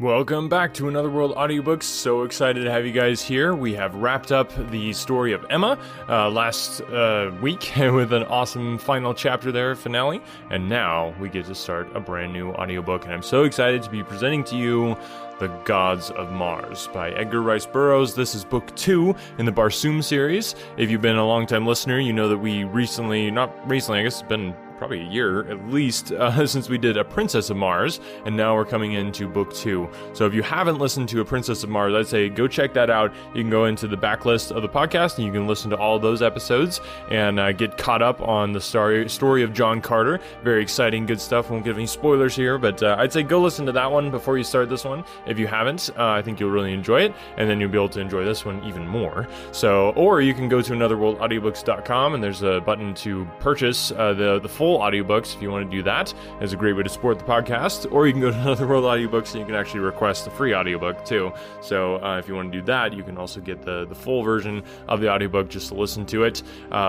Welcome back to Another World Audiobooks. So excited to have you guys here. We have wrapped up the story of Emma last week with an awesome final chapter there, finale. And now we get to start a brand new audiobook. And I'm so excited to be presenting to you The Gods of Mars by Edgar Rice Burroughs. This is book 2 in the Barsoom series. If you've been a long-time listener, you know that we not recently, I guess it's been probably a year at least, since we did A Princess of Mars, and now we're coming into book 2. So if you haven't listened to A Princess of Mars, I'd say go check that out. You can go into the backlist of the podcast, and you can listen to all of those episodes, and get caught up on the story of John Carter. Very exciting, good stuff. Won't give any spoilers here, but I'd say go listen to that one before you start this one. If you haven't, I think you'll really enjoy it, and then you'll be able to enjoy this one even more. So, or you can go to anotherworldaudiobooks.com, and there's a button to purchase the full audiobooks if you want to do that. It's a great way to support the podcast. Or you can go to Another World Audiobooks and you can actually request a free audiobook too. So if you want to do that, you can also get the full version of the audiobook just to listen to it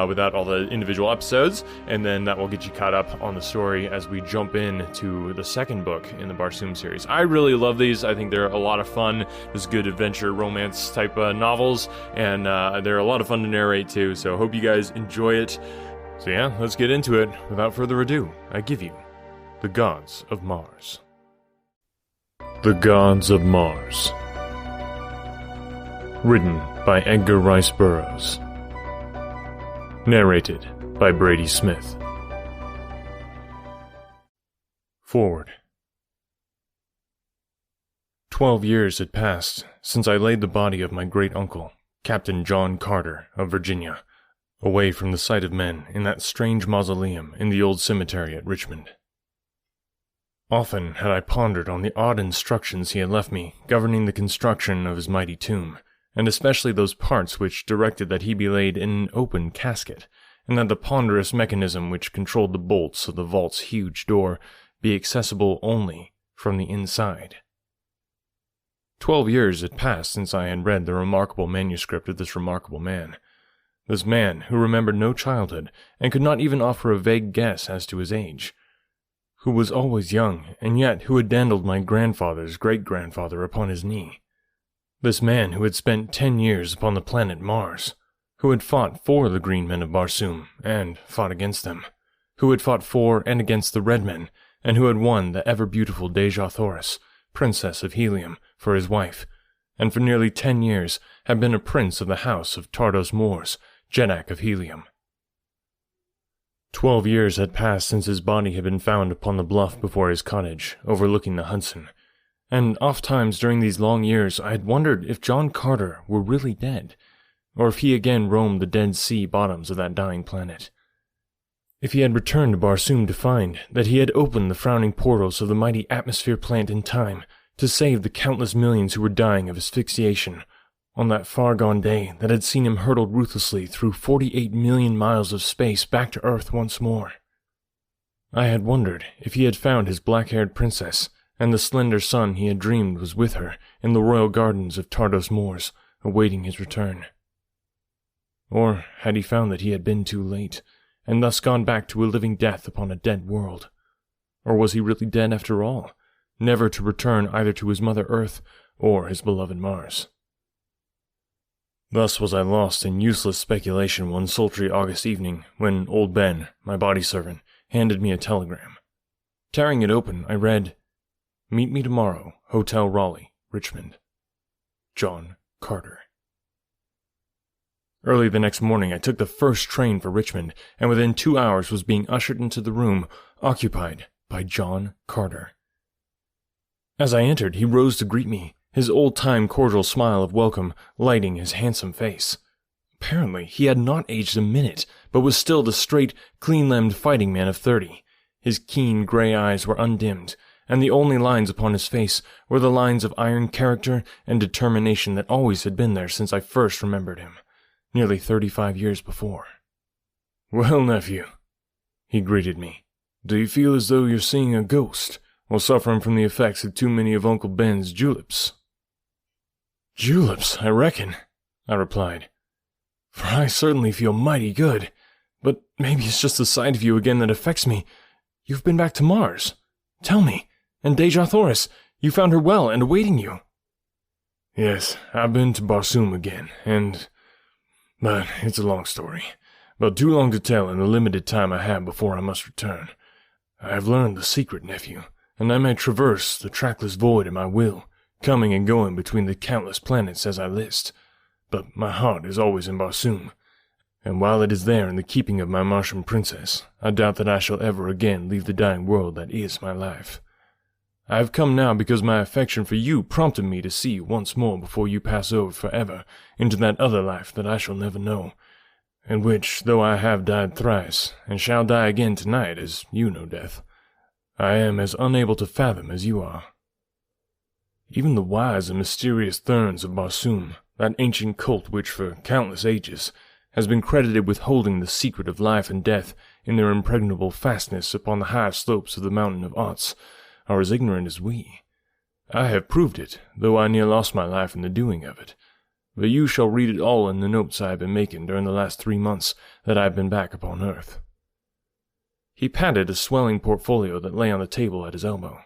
without all the individual episodes, and then that will get you caught up on the story as we jump into the second book in the Barsoom series. I really love these. I think they're a lot of fun. There's good adventure romance type novels, and they're a lot of fun to narrate too, so hope you guys enjoy it. So yeah, let's get into it. Without further ado, I give you The Gods of Mars. The Gods of Mars. Written by Edgar Rice Burroughs. Narrated by Brady Smith. Forward. 12 years had passed since I laid the body of my great-uncle, Captain John Carter of Virginia, away from the sight of men in that strange mausoleum in the old cemetery at Richmond. Often had I pondered on the odd instructions he had left me governing the construction of his mighty tomb, and especially those parts which directed that he be laid in an open casket, and that the ponderous mechanism which controlled the bolts of the vault's huge door be accessible only from the inside. 12 years had passed since I had read the remarkable manuscript of this remarkable man. This man who remembered no childhood, and could not even offer a vague guess as to his age, who was always young, and yet who had dandled my grandfather's great-grandfather upon his knee. This man who had spent 10 years upon the planet Mars, who had fought for the green men of Barsoom, and fought against them, who had fought for and against the red men, and who had won the ever-beautiful Dejah Thoris, Princess of Helium, for his wife, and for nearly 10 years had been a prince of the house of Tardos Mors, Jeddak of Helium. 12 years had passed since his body had been found upon the bluff before his cottage, overlooking the Hudson, and oft-times during these long years I had wondered if John Carter were really dead, or if he again roamed the dead sea bottoms of that dying planet. If he had returned to Barsoom to find that he had opened the frowning portals of the mighty atmosphere plant in time to save the countless millions who were dying of asphyxiation, on that far-gone day that had seen him hurtled ruthlessly through 48 million miles of space back to Earth once more. I had wondered if he had found his black-haired princess, and the slender son he had dreamed was with her in the royal gardens of Tardos Mors, awaiting his return. Or had he found that he had been too late, and thus gone back to a living death upon a dead world? Or was he really dead after all, never to return either to his mother Earth or his beloved Mars? Thus was I lost in useless speculation one sultry August evening, when old Ben, my body servant, handed me a telegram. Tearing it open, I read, "Meet me tomorrow, Hotel Raleigh, Richmond. John Carter." Early the next morning I took the first train for Richmond, and within 2 hours was being ushered into the room occupied by John Carter. As I entered, he rose to greet me, his old-time cordial smile of welcome lighting his handsome face. Apparently, he had not aged a minute, but was still the straight, clean-limbed fighting man of 30. His keen gray eyes were undimmed, and the only lines upon his face were the lines of iron character and determination that always had been there since I first remembered him, nearly 35 years before. "Well, nephew," he greeted me, "do you feel as though you're seeing a ghost, or suffering from the effects of too many of Uncle Ben's juleps?" "Juleps, I reckon," I replied, "for I certainly feel mighty good, but maybe it's just the sight of you again that affects me. You've been back to Mars. Tell me, and Dejah Thoris, You found her well and awaiting you." "Yes, I've been to Barsoom again, but it's a long story, but too long to tell in the limited time I have before I must return. I have learned the secret, nephew, and I may traverse the trackless void at my will, coming and going between the countless planets as I list, but my heart is always in Barsoom, and while it is there in the keeping of my Martian princess, I doubt that I shall ever again leave the dying world that is my life. I have come now because my affection for you prompted me to see you once more before you pass over forever into that other life that I shall never know, and which, though I have died thrice, and shall die again tonight as you know death, I am as unable to fathom as you are. Even the wise and mysterious Therns of Barsoom, that ancient cult which for countless ages has been credited with holding the secret of life and death in their impregnable fastness upon the high slopes of the mountain of Ots, are as ignorant as we. I have proved it, though I near lost my life in the doing of it. But you shall read it all in the notes I have been making during the last 3 months that I have been back upon Earth." He patted a swelling portfolio that lay on the table at his elbow.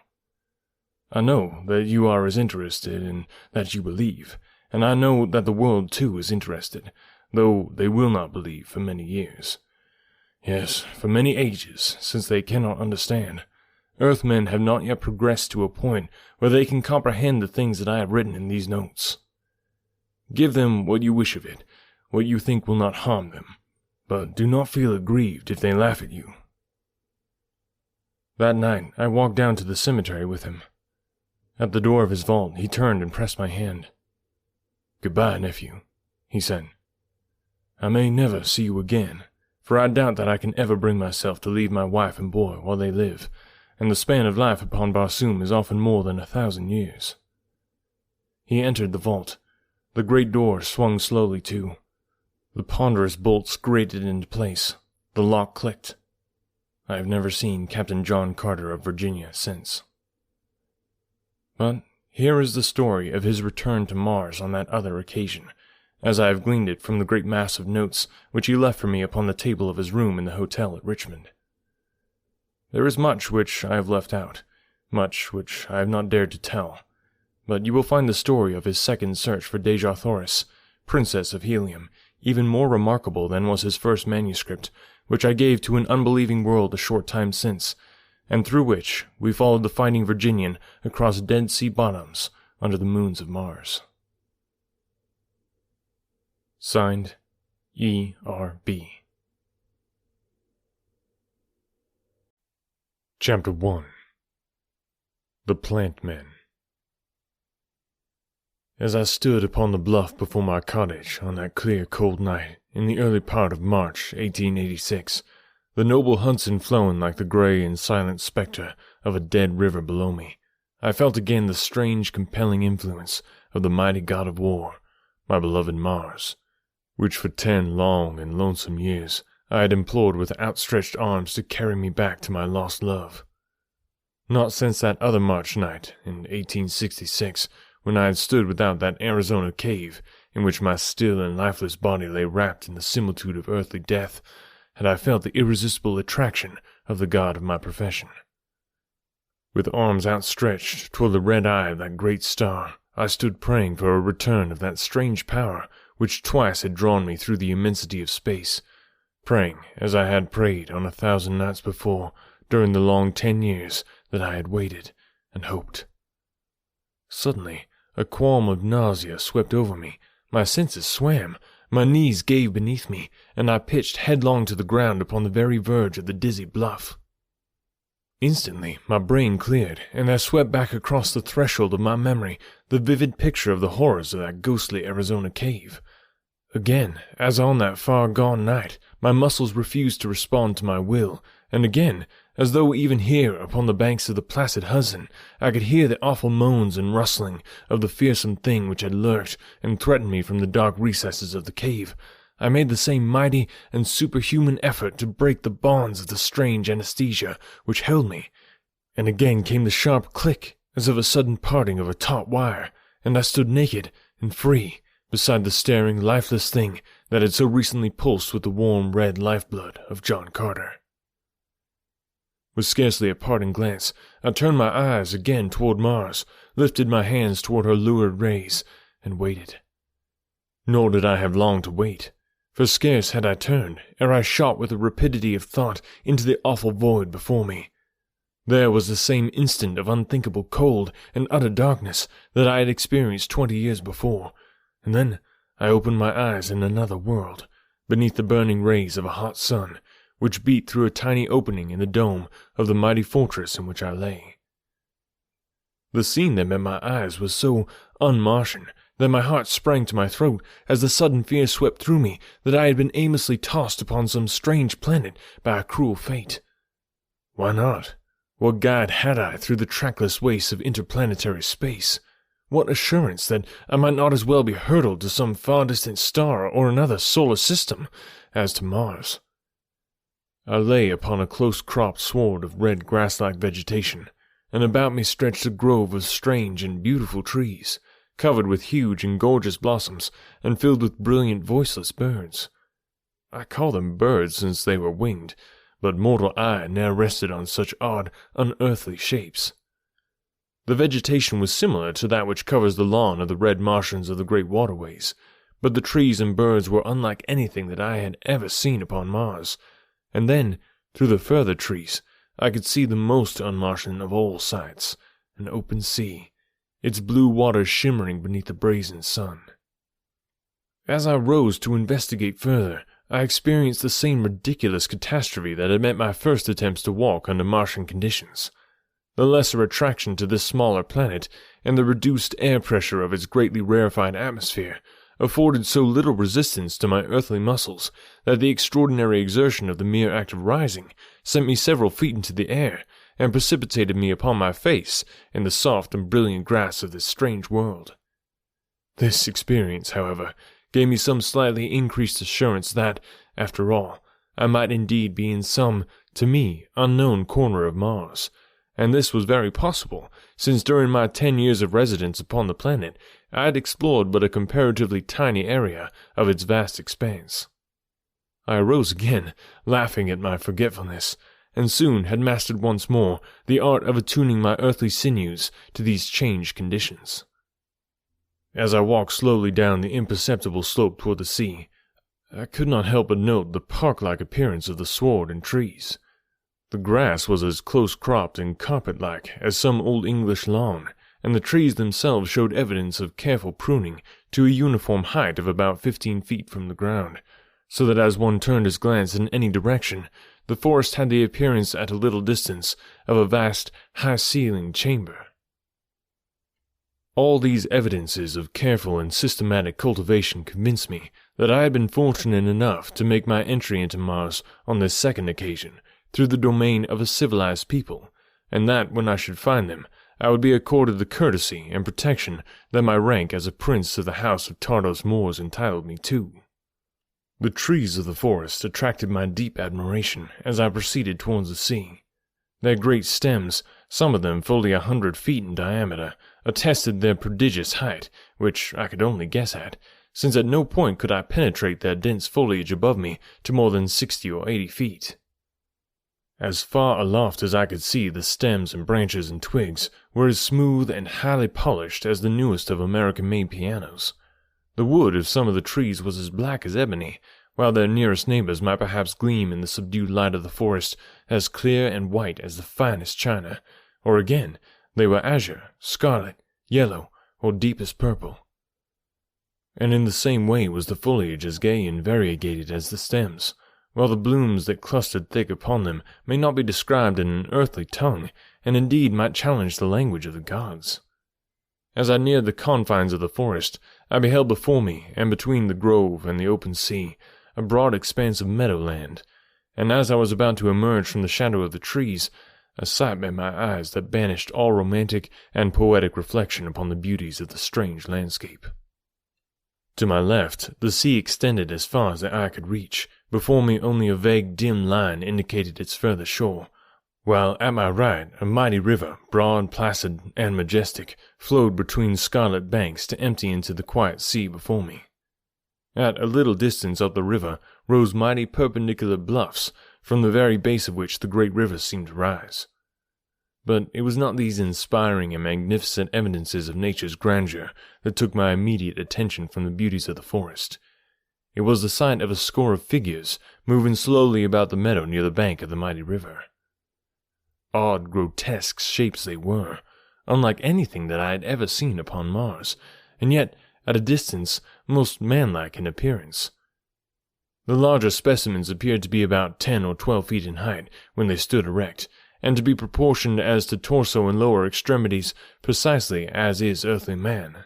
"I know that you are as interested in that you believe, and I know that the world too is interested, though they will not believe for many years. Yes, for many ages, since they cannot understand. Earthmen have not yet progressed to a point where they can comprehend the things that I have written in these notes. Give them what you wish of it, what you think will not harm them, but do not feel aggrieved if they laugh at you." That night I walked down to the cemetery with him. At the door of his vault he turned and pressed my hand. "Goodbye, nephew," he said. "I may never see you again, for I doubt that I can ever bring myself to leave my wife and boy while they live, and the span of life upon Barsoom is often more than 1,000 years." He entered the vault. The great door swung slowly to. The ponderous bolts grated into place. The lock clicked. I have never seen Captain John Carter of Virginia since. But here is the story of his return to Mars on that other occasion, as I have gleaned it from the great mass of notes which he left for me upon the table of his room in the hotel at Richmond. There is much which I have left out, much which I have not dared to tell, but you will find the story of his second search for Dejah Thoris, Princess of Helium, even more remarkable than was his first manuscript, which I gave to an unbelieving world a short time since, and through which we followed the fighting Virginian across Dead Sea bottoms under the moons of Mars. Signed, E.R.B. Chapter 1. The Plant Men. As I stood upon the bluff before my cottage on that clear, cold night in the early part of March, 1886, the noble Hudson flowing like the gray and silent spectre of a dead river below me, I felt again the strange, compelling influence of the mighty god of war, my beloved Mars, which for 10 long and lonesome years I had implored with outstretched arms to carry me back to my lost love. Not since that other March night in 1866, when I had stood without that Arizona cave in which my still and lifeless body lay wrapped in the similitude of earthly death, had I felt the irresistible attraction of the god of my profession. With arms outstretched toward the red eye of that great star, I stood praying for a return of that strange power which twice had drawn me through the immensity of space, praying as I had prayed on 1,000 nights before during the long 10 years that I had waited and hoped. Suddenly, a qualm of nausea swept over me. My senses swam, my knees gave beneath me, and I pitched headlong to the ground upon the very verge of the dizzy bluff. Instantly, my brain cleared, and there swept back across the threshold of my memory the vivid picture of the horrors of that ghostly Arizona cave. Again, as on that far-gone night, my muscles refused to respond to my will, and again, as though even here upon the banks of the placid Hudson, I could hear the awful moans and rustling of the fearsome thing which had lurked and threatened me from the dark recesses of the cave, I made the same mighty and superhuman effort to break the bonds of the strange anesthesia which held me, and again came the sharp click as of a sudden parting of a taut wire, and I stood naked and free beside the staring, lifeless thing that had so recently pulsed with the warm red lifeblood of John Carter. With scarcely a parting glance, I turned my eyes again toward Mars, lifted my hands toward her lurid rays, and waited. Nor did I have long to wait, for scarce had I turned ere I shot with the rapidity of thought into the awful void before me. There was the same instant of unthinkable cold and utter darkness that I had experienced 20 years before, and then I opened my eyes in another world, beneath the burning rays of a hot sun, which beat through a tiny opening in the dome of the mighty fortress in which I lay. The scene that met my eyes was so un-Martian that my heart sprang to my throat as the sudden fear swept through me that I had been aimlessly tossed upon some strange planet by a cruel fate. Why not? What guide had I through the trackless wastes of interplanetary space? What assurance that I might not as well be hurtled to some far-distant star or another solar system as to Mars? I lay upon a close-cropped sward of red grass-like vegetation, and about me stretched a grove of strange and beautiful trees, covered with huge and gorgeous blossoms, and filled with brilliant voiceless birds. I call them birds since they were winged, but mortal eye now rested on such odd, unearthly shapes. The vegetation was similar to that which covers the lawn of the red Martians of the great waterways, but the trees and birds were unlike anything that I had ever seen upon Mars, and then, through the further trees, I could see the most un-Martian of all sights, an open sea, its blue waters shimmering beneath the brazen sun. As I rose to investigate further, I experienced the same ridiculous catastrophe that had met my first attempts to walk under Martian conditions. The lesser attraction to this smaller planet, and the reduced air pressure of its greatly rarefied atmosphere, afforded so little resistance to my earthly muscles that the extraordinary exertion of the mere act of rising sent me several feet into the air, and precipitated me upon my face in the soft and brilliant grass of this strange world. This experience, however, gave me some slightly increased assurance that, after all, I might indeed be in some, to me, unknown corner of Mars, and this was very possible, since during my 10 years of residence upon the planet, I had explored but a comparatively tiny area of its vast expanse. I arose again, laughing at my forgetfulness, and soon had mastered once more the art of attuning my earthly sinews to these changed conditions. As I walked slowly down the imperceptible slope toward the sea, I could not help but note the park-like appearance of the sward and trees. The grass was as close-cropped and carpet-like as some old English lawn, and the trees themselves showed evidence of careful pruning to a uniform height of about 15 feet from the ground, so that as one turned his glance in any direction, the forest had the appearance at a little distance of a vast, high-ceilinged chamber. All these evidences of careful and systematic cultivation convinced me that I had been fortunate enough to make my entry into Mars on this second occasion through the domain of a civilized people, and that when I should find them, I would be accorded the courtesy and protection that my rank as a prince of the house of Tardos Moors entitled me to. The trees of the forest attracted my deep admiration as I proceeded towards the sea. Their great stems, some of them fully 100 feet in diameter, attested their prodigious height, which I could only guess at, since at no point could I penetrate their dense foliage above me to more than 60 or 80 feet. As far aloft as I could see, the stems and branches and twigs were as smooth and highly polished as the newest of American-made pianos. The wood of some of the trees was as black as ebony, while their nearest neighbors might perhaps gleam in the subdued light of the forest as clear and white as the finest china, or again, they were azure, scarlet, yellow, or deepest purple. And in the same way was the foliage as gay and variegated as the stems, while the blooms that clustered thick upon them may not be described in an earthly tongue, and indeed might challenge the language of the gods. As I neared the confines of the forest, I beheld before me, and between the grove and the open sea, a broad expanse of meadowland, and as I was about to emerge from the shadow of the trees, a sight met my eyes that banished all romantic and poetic reflection upon the beauties of the strange landscape. To my left, the sea extended as far as the eye could reach. Before me only a vague dim line indicated its further shore, while at my right a mighty river, broad, placid, and majestic, flowed between scarlet banks to empty into the quiet sea before me. At a little distance up the river rose mighty perpendicular bluffs, from the very base of which the great river seemed to rise. But it was not these inspiring and magnificent evidences of nature's grandeur that took my immediate attention from the beauties of the forest. It was the sight of a score of figures moving slowly about the meadow near the bank of the mighty river. Odd, grotesque shapes they were, unlike anything that I had ever seen upon Mars, and yet, at a distance, most manlike in appearance. The larger specimens appeared to be about 10 or 12 feet in height when they stood erect, and to be proportioned as to torso and lower extremities precisely as is earthly man.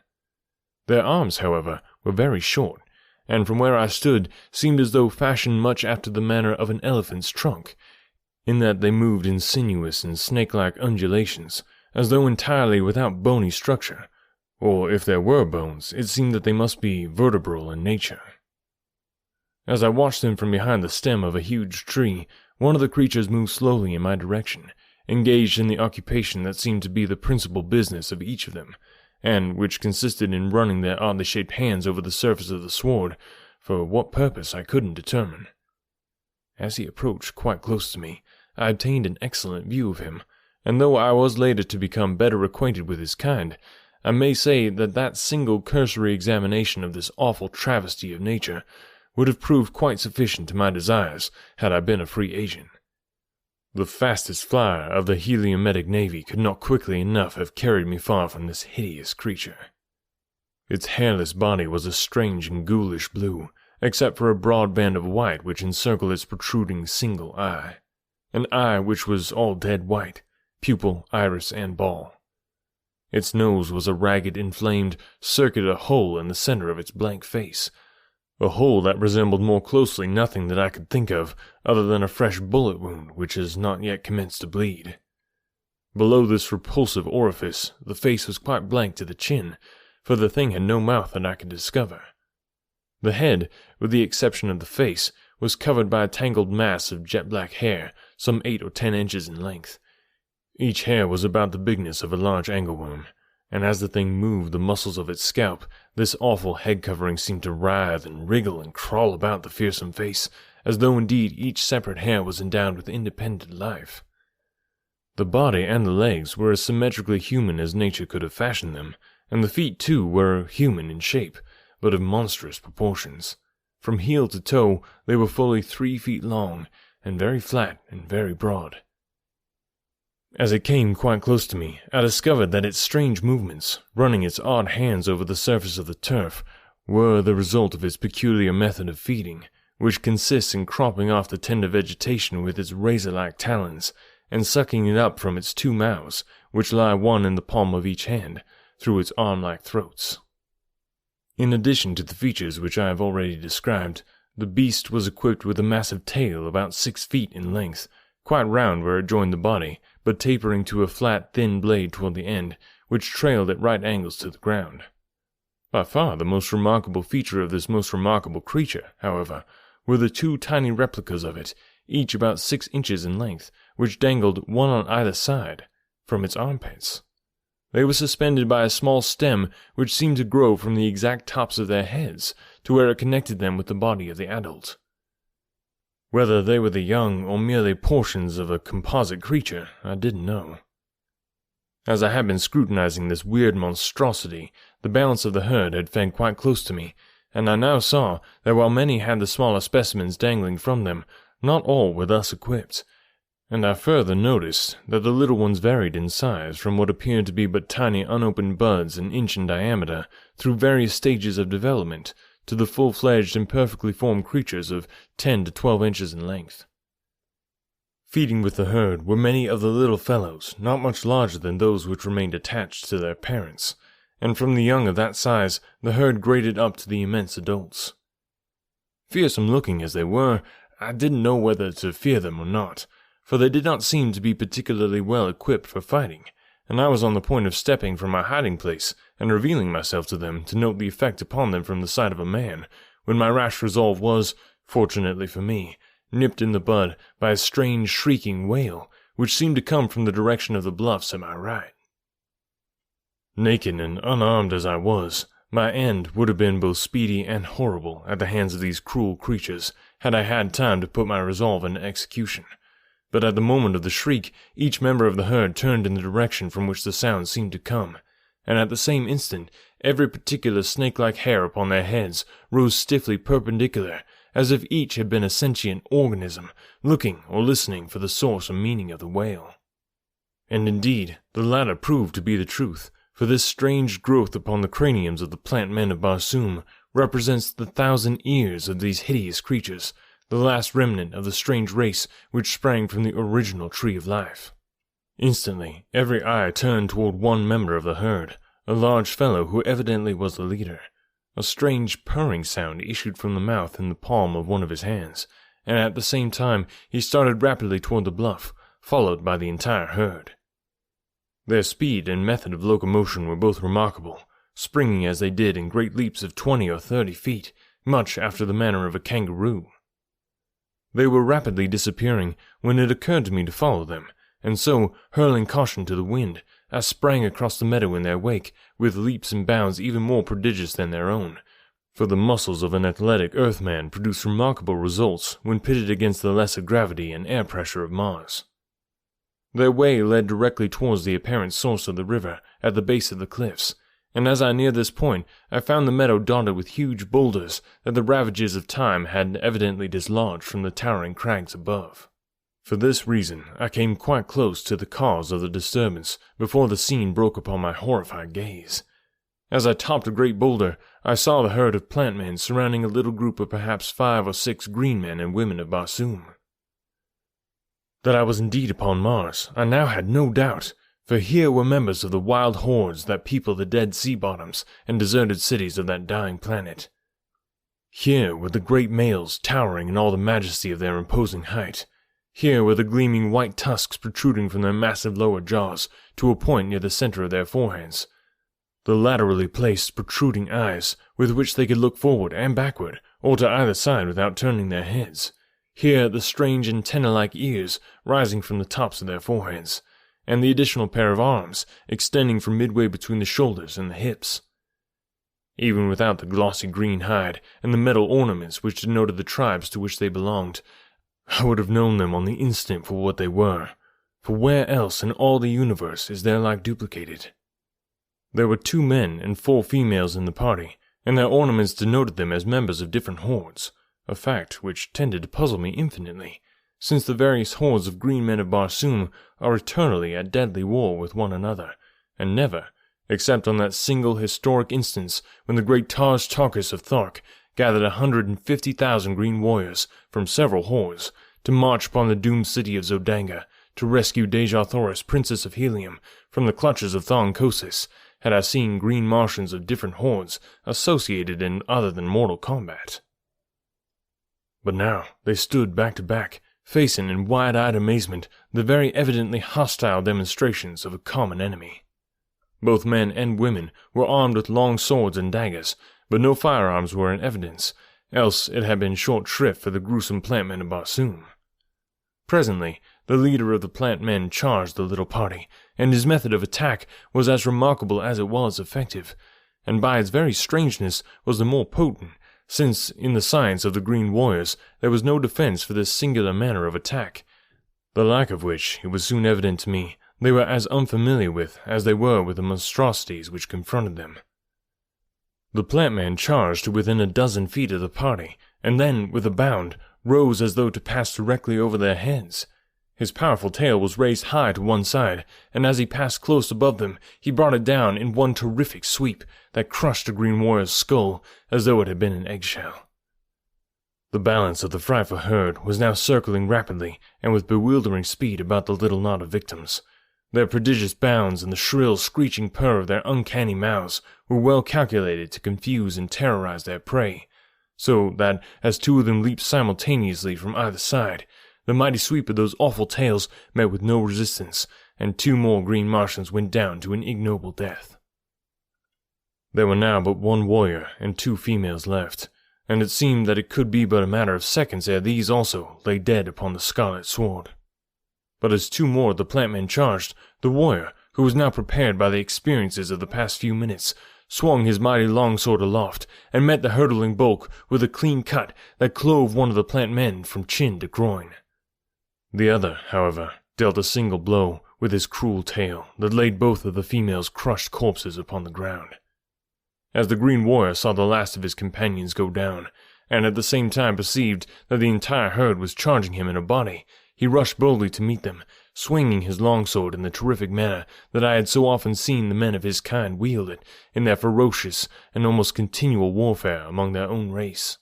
Their arms, however, were very short, and from where I stood seemed as though fashioned much after the manner of an elephant's trunk, in that they moved in sinuous and snake-like undulations, as though entirely without bony structure, or if there were bones, it seemed that they must be vertebral in nature. As I watched them from behind the stem of a huge tree, one of the creatures moved slowly in my direction, engaged in the occupation that seemed to be the principal business of each of them, and which consisted in running their oddly shaped hands over the surface of the sward, for what purpose I couldn't determine. As he approached quite close to me, I obtained an excellent view of him, and though I was later to become better acquainted with his kind, I may say that that single cursory examination of this awful travesty of nature would have proved quite sufficient to my desires had I been a free agent. The fastest flyer of the heliometric navy could not quickly enough have carried me far from this hideous creature. Its hairless body was a strange and ghoulish blue, except for a broad band of white which encircled its protruding single eye, an eye which was all dead white, pupil, iris, and ball. Its nose was a ragged, inflamed, circular hole in the center of its blank face, a hole that resembled more closely nothing that I could think of other than a fresh bullet wound which has not yet commenced to bleed. Below this repulsive orifice, the face was quite blank to the chin, for the thing had no mouth that I could discover. The head, with the exception of the face, was covered by a tangled mass of jet-black hair, some 8 or 10 inches in length. Each hair was about the bigness of a large angleworm, and as the thing moved the muscles of its scalp, this awful head covering seemed to writhe and wriggle and crawl about the fearsome face, as though indeed each separate hair was endowed with independent life. The body and the legs were as symmetrically human as nature could have fashioned them, and the feet too were human in shape, but of monstrous proportions. From heel to toe they were fully 3 feet long, and very flat and very broad. As it came quite close to me, I discovered that its strange movements, running its odd hands over the surface of the turf, were the result of its peculiar method of feeding, which consists in cropping off the tender vegetation with its razor-like talons, and sucking it up from its 2 mouths, which lie one in the palm of each hand, through its arm-like throats. In addition to the features which I have already described, the beast was equipped with a massive tail about 6 feet in length, quite round where it joined the body, but tapering to a flat, thin blade toward the end, which trailed at right angles to the ground. By far the most remarkable feature of this most remarkable creature, however, were the 2 tiny replicas of it, each about 6 inches in length, which dangled, one on either side, from its armpits. They were suspended by a small stem which seemed to grow from the exact tops of their heads to where it connected them with the body of the adult. Whether they were the young or merely portions of a composite creature, I didn't know. As I had been scrutinizing this weird monstrosity, the balance of the herd had fed quite close to me, and I now saw that while many had the smaller specimens dangling from them, not all were thus equipped, and I further noticed that the little ones varied in size from what appeared to be but tiny unopened buds an inch in diameter through various stages of development, to the full-fledged and perfectly formed creatures of 10 to 12 inches in length. Feeding with the herd were many of the little fellows, not much larger than those which remained attached to their parents, and from the young of that size the herd graded up to the immense adults. Fearsome-looking as they were, I didn't know whether to fear them or not, for they did not seem to be particularly well equipped for fighting, and I was on the point of stepping from my hiding-place and revealing myself to them to note the effect upon them from the sight of a man, when my rash resolve was, fortunately for me, nipped in the bud by a strange shrieking wail, which seemed to come from the direction of the bluffs at my right. Naked and unarmed as I was, my end would have been both speedy and horrible at the hands of these cruel creatures, had I had time to put my resolve into execution. But at the moment of the shriek, each member of the herd turned in the direction from which the sound seemed to come, and at the same instant, every particular snake-like hair upon their heads rose stiffly perpendicular, as if each had been a sentient organism, looking or listening for the source or meaning of the wail. And indeed, the latter proved to be the truth, for this strange growth upon the craniums of the plant men of Barsoom represents the 1,000 ears of these hideous creatures, the last remnant of the strange race which sprang from the original tree of life. Instantly, every eye turned toward one member of the herd, a large fellow who evidently was the leader. A strange purring sound issued from the mouth in the palm of one of his hands, and at the same time he started rapidly toward the bluff, followed by the entire herd. Their speed and method of locomotion were both remarkable, springing as they did in great leaps of 20 or 30 feet, much after the manner of a kangaroo. They were rapidly disappearing when it occurred to me to follow them, and so, hurling caution to the wind, I sprang across the meadow in their wake, with leaps and bounds even more prodigious than their own, for the muscles of an athletic Earthman produce remarkable results when pitted against the lesser gravity and air pressure of Mars. Their way led directly towards the apparent source of the river at the base of the cliffs, and as I neared this point, I found the meadow dotted with huge boulders that the ravages of time had evidently dislodged from the towering crags above. For this reason, I came quite close to the cause of the disturbance before the scene broke upon my horrified gaze. As I topped a great boulder, I saw the herd of plant men surrounding a little group of perhaps 5 or 6 green men and women of Barsoom. That I was indeed upon Mars, I now had no doubt, for here were members of the wild hordes that people the dead sea bottoms and deserted cities of that dying planet. Here were the great males towering in all the majesty of their imposing height. Here were the gleaming white tusks protruding from their massive lower jaws to a point near the center of their foreheads. The laterally placed protruding eyes with which they could look forward and backward, or to either side without turning their heads. Here the strange antenna-like ears rising from the tops of their foreheads, and the additional pair of arms extending from midway between the shoulders and the hips. Even without the glossy green hide and the metal ornaments which denoted the tribes to which they belonged, I would have known them on the instant for what they were, for where else in all the universe is their like duplicated? There were 2 men and 4 females in the party, and their ornaments denoted them as members of different hordes, a fact which tended to puzzle me infinitely, since the various hordes of green men of Barsoom are eternally at deadly war with one another, and never, except on that single historic instance when the great Taj Tarkus of Thark gathered 150,000 green warriors from several hordes to march upon the doomed city of Zodanga to rescue Deja Thoris, Princess of Helium, from the clutches of Thonkosis, had I seen green Martians of different hordes associated in other than mortal combat. But now they stood back to back, facing in wide-eyed amazement the very evidently hostile demonstrations of a common enemy. Both men and women were armed with long swords and daggers, but no firearms were in evidence, else it had been short shrift for the gruesome plant men of Barsoom. Presently, the leader of the plant men charged the little party, and his method of attack was as remarkable as it was effective, and by its very strangeness was the more potent, since in the science of the green warriors there was no defense for this singular manner of attack, the like of which, it was soon evident to me, they were as unfamiliar with as they were with the monstrosities which confronted them. The plant man charged to within a dozen feet of the party, and then, with a bound, rose as though to pass directly over their heads. His powerful tail was raised high to one side, and as he passed close above them, he brought it down in one terrific sweep that crushed the green warrior's skull as though it had been an eggshell. The balance of the frightful herd was now circling rapidly and with bewildering speed about the little knot of victims. Their prodigious bounds and the shrill, screeching purr of their uncanny mouths were well calculated to confuse and terrorize their prey, so that, as 2 of them leaped simultaneously from either side, the mighty sweep of those awful tails met with no resistance, and 2 more green Martians went down to an ignoble death. There were now but 1 warrior and 2 females left, and it seemed that it could be but a matter of seconds ere these also lay dead upon the scarlet sword. But as 2 more of the plant men charged, the warrior, who was now prepared by the experiences of the past few minutes, swung his mighty longsword aloft, and met the hurtling bulk with a clean cut that clove one of the plant men from chin to groin. The other, however, dealt a single blow with his cruel tail that laid both of the females' crushed corpses upon the ground. As the green warrior saw the last of his companions go down, and at the same time perceived that the entire herd was charging him in a body, he rushed boldly to meet them, swinging his longsword in the terrific manner that I had so often seen the men of his kind wield it in their ferocious and almost continual warfare among their own race.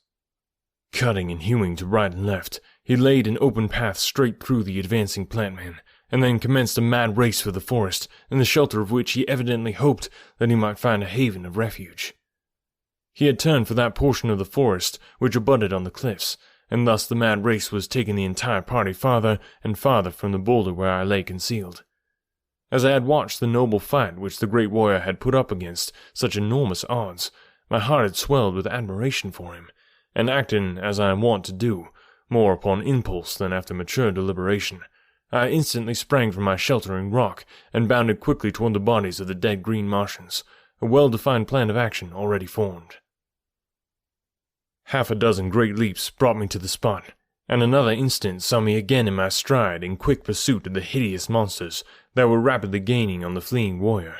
Cutting and hewing to right and left, he laid an open path straight through the advancing plantmen, and then commenced a mad race for the forest, in the shelter of which he evidently hoped that he might find a haven of refuge. He had turned for that portion of the forest which abutted on the cliffs, and thus the mad race was taking the entire party farther and farther from the boulder where I lay concealed. As I had watched the noble fight which the great warrior had put up against such enormous odds, my heart had swelled with admiration for him, and acting as I am wont to do, more upon impulse than after mature deliberation, I instantly sprang from my sheltering rock and bounded quickly toward the bodies of the dead green Martians, a well-defined plan of action already formed. Half a dozen great leaps brought me to the spot, and another instant saw me again in my stride in quick pursuit of the hideous monsters that were rapidly gaining on the fleeing warrior.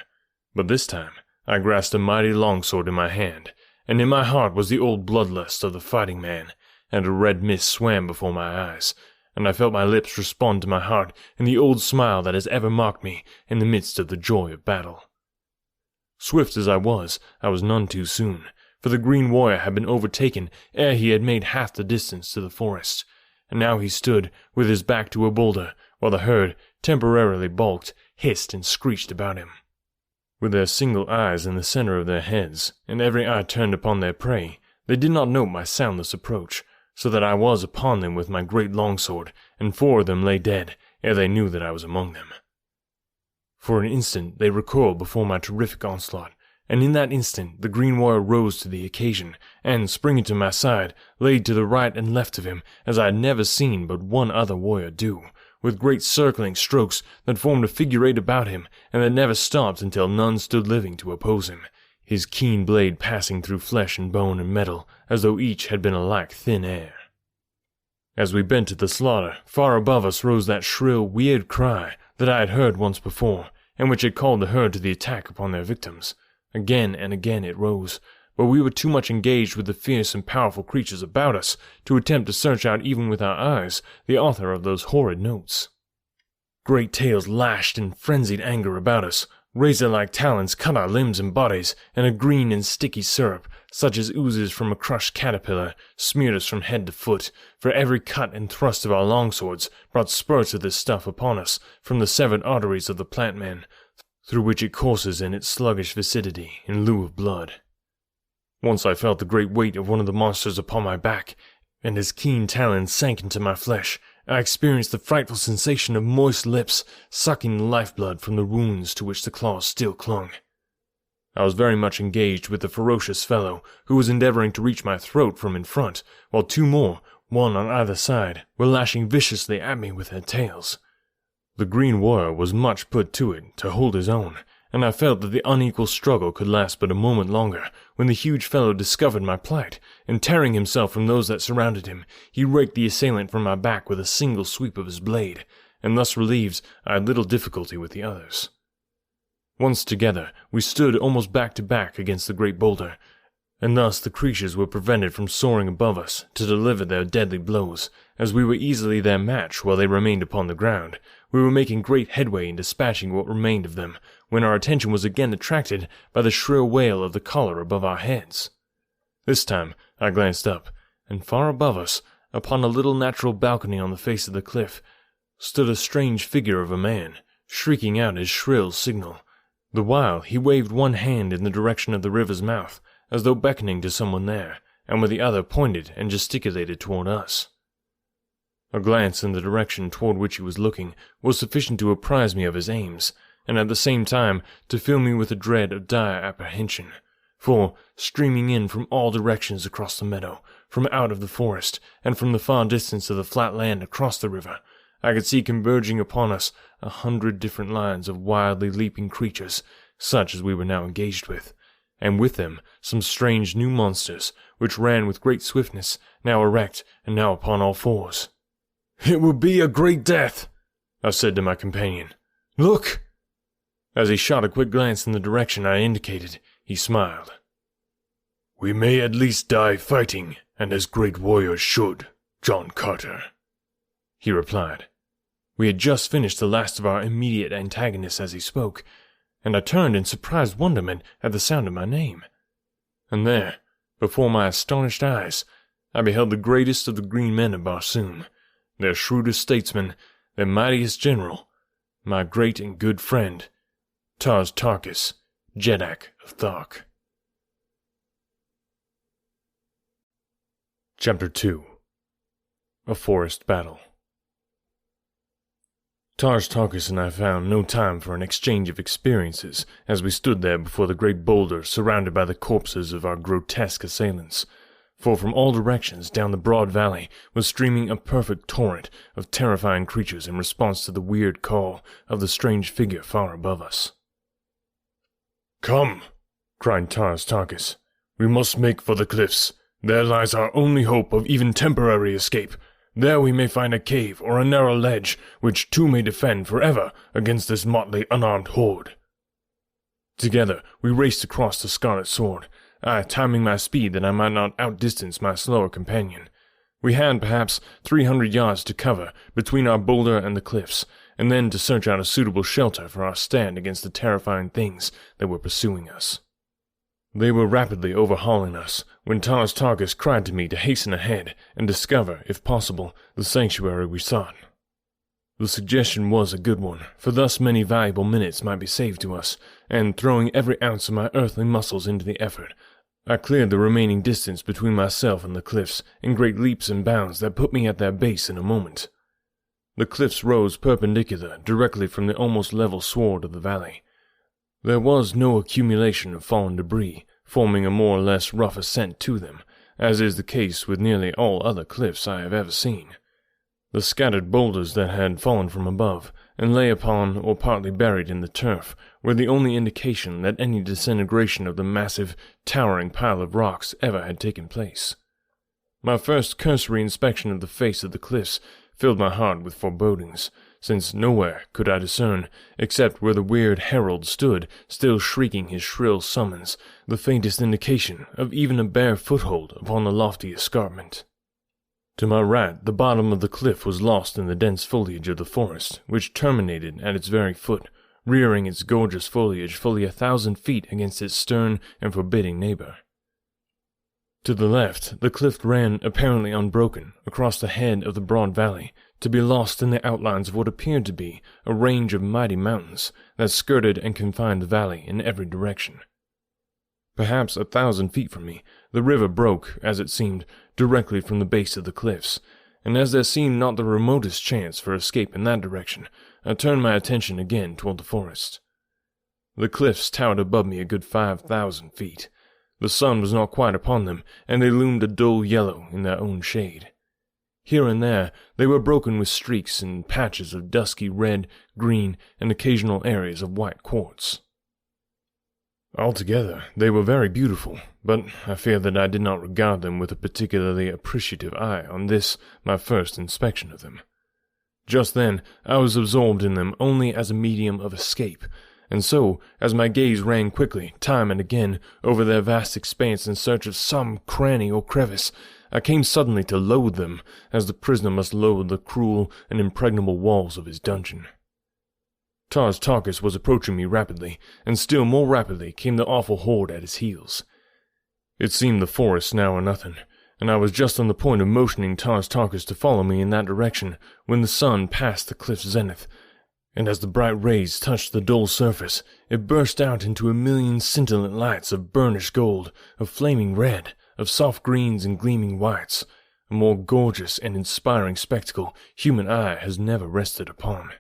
But this time I grasped a mighty longsword in my hand, and in my heart was the old bloodlust of the fighting man, and a red mist swam before my eyes, and I felt my lips respond to my heart in the old smile that has ever marked me in the midst of the joy of battle. Swift as I was none too soon, for the green warrior had been overtaken ere he had made half the distance to the forest, and now he stood with his back to a boulder, while the herd, temporarily balked, hissed and screeched about him. With their single eyes in the center of their heads, and every eye turned upon their prey, they did not note my soundless approach, so that I was upon them with my great longsword, and 4 of them lay dead ere they knew that I was among them. For an instant they recoiled before my terrific onslaught, and in that instant the green warrior rose to the occasion, and, springing to my side, laid to the right and left of him as I had never seen but one other warrior do, with great circling strokes that formed a figure 8 about him, and that never stopped until none stood living to oppose him, his keen blade passing through flesh and bone and metal, as though each had been alike thin air. As we bent to the slaughter, far above us rose that shrill, weird cry that I had heard once before, and which had called the herd to the attack upon their victims. Again and again it rose, but we were too much engaged with the fierce and powerful creatures about us to attempt to search out even with our eyes the author of those horrid notes. Great tails lashed in frenzied anger about us, razor-like talons cut our limbs and bodies, and a green and sticky syrup, such as oozes from a crushed caterpillar, smeared us from head to foot, for every cut and thrust of our longswords brought spurts of this stuff upon us from the severed arteries of the plant man, through which it courses in its sluggish viscidity in lieu of blood. Once I felt the great weight of one of the monsters upon my back, and as keen talons sank into my flesh, I experienced the frightful sensation of moist lips sucking the lifeblood from the wounds to which the claws still clung. I was very much engaged with the ferocious fellow who was endeavoring to reach my throat from in front, while 2 more, one on either side, were lashing viciously at me with their tails. The green warrior was much put to it to hold his own, and I felt that the unequal struggle could last but a moment longer, when the huge fellow discovered my plight, and tearing himself from those that surrounded him, he raked the assailant from my back with a single sweep of his blade, and thus relieved, I had little difficulty with the others. Once together, we stood almost back to back against the great boulder, and thus the creatures were prevented from soaring above us to deliver their deadly blows, as we were easily their match while they remained upon the ground. We were making great headway in dispatching what remained of them, when our attention was again attracted by the shrill wail of the caller above our heads. This time I glanced up, and far above us, upon a little natural balcony on the face of the cliff, stood a strange figure of a man, shrieking out his shrill signal. The while he waved one hand in the direction of the river's mouth, as though beckoning to someone there, and with the other pointed and gesticulated toward us. A glance in the direction toward which he was looking was sufficient to apprise me of his aims, and at the same time to fill me with a dread of dire apprehension, for, streaming in from all directions across the meadow, from out of the forest, and from the far distance of the flat land across the river, I could see converging upon us 100 different lines of wildly leaping creatures, such as we were now engaged with, and with them some strange new monsters, which ran with great swiftness, now erect and now upon all fours. "It will be a great death," I said to my companion. "Look!" As he shot a quick glance in the direction I indicated, he smiled. "We may at least die fighting, and as great warriors should, John Carter," he replied. We had just finished the last of our immediate antagonists as he spoke, and I turned in surprised wonderment at the sound of my name. And there, before my astonished eyes, I beheld the greatest of the green men of Barsoom, their shrewdest statesman, their mightiest general, my great and good friend, Tars Tarkas, Jeddak of Thark. Chapter 2. A Forest Battle. Tars Tarkas and I found no time for an exchange of experiences as we stood there before the great boulder surrounded by the corpses of our grotesque assailants, for from all directions down the broad valley was streaming a perfect torrent of terrifying creatures in response to the weird call of the strange figure far above us. "Come," cried Tars Tarkas, "we must make for the cliffs. There lies our only hope of even temporary escape. There we may find a cave or a narrow ledge, which two may defend forever against this motley unarmed horde." Together we raced across the Scarlet Sword, I timing my speed that I might not outdistance my slower companion. We had perhaps 300 yards to cover between our boulder and the cliffs, and then to search out a suitable shelter for our stand against the terrifying things that were pursuing us. They were rapidly overhauling us when Tars Tarkas cried to me to hasten ahead and discover, if possible, the sanctuary we sought. The suggestion was a good one, for thus many valuable minutes might be saved to us, and throwing every ounce of my earthly muscles into the effort, I cleared the remaining distance between myself and the cliffs in great leaps and bounds that put me at their base in a moment. The cliffs rose perpendicular directly from the almost level sward of the valley. There was no accumulation of fallen debris, forming a more or less rough ascent to them, as is the case with nearly all other cliffs I have ever seen. The scattered boulders that had fallen from above, and lay upon or partly buried in the turf, were the only indication that any disintegration of the massive, towering pile of rocks ever had taken place. My first cursory inspection of the face of the cliffs filled my heart with forebodings, since nowhere could I discern, except where the weird herald stood, still shrieking his shrill summons, the faintest indication of even a bare foothold upon the lofty escarpment. To my right, the bottom of the cliff was lost in the dense foliage of the forest, which terminated at its very foot, rearing its gorgeous foliage fully 1,000 feet against its stern and forbidding neighbor. To the left, the cliff ran apparently unbroken across the head of the broad valley, to be lost in the outlines of what appeared to be a range of mighty mountains that skirted and confined the valley in every direction. Perhaps 1,000 feet from me, the river broke, as it seemed, directly from the base of the cliffs, and as there seemed not the remotest chance for escape in that direction, I turned my attention again toward the forest. The cliffs towered above me a good 5,000 feet. The sun was not quite upon them, and they loomed a dull yellow in their own shade. Here and there they were broken with streaks and patches of dusky red, green, and occasional areas of white quartz. Altogether, they were very beautiful, but I fear that I did not regard them with a particularly appreciative eye on this, my first inspection of them. Just then, I was absorbed in them only as a medium of escape, and so, as my gaze ran quickly, time and again, over their vast expanse in search of some cranny or crevice, I came suddenly to loathe them, as the prisoner must loathe the cruel and impregnable walls of his dungeon. Tars Tarkas was approaching me rapidly, and still more rapidly came the awful horde at his heels. It seemed the forest now or nothing, and I was just on the point of motioning Tars Tarkas to follow me in that direction when the sun passed the cliff's zenith, and as the bright rays touched the dull surface, it burst out into a million scintillant lights of burnished gold, of flaming red, of soft greens and gleaming whites, a more gorgeous and inspiring spectacle human eye has never rested upon.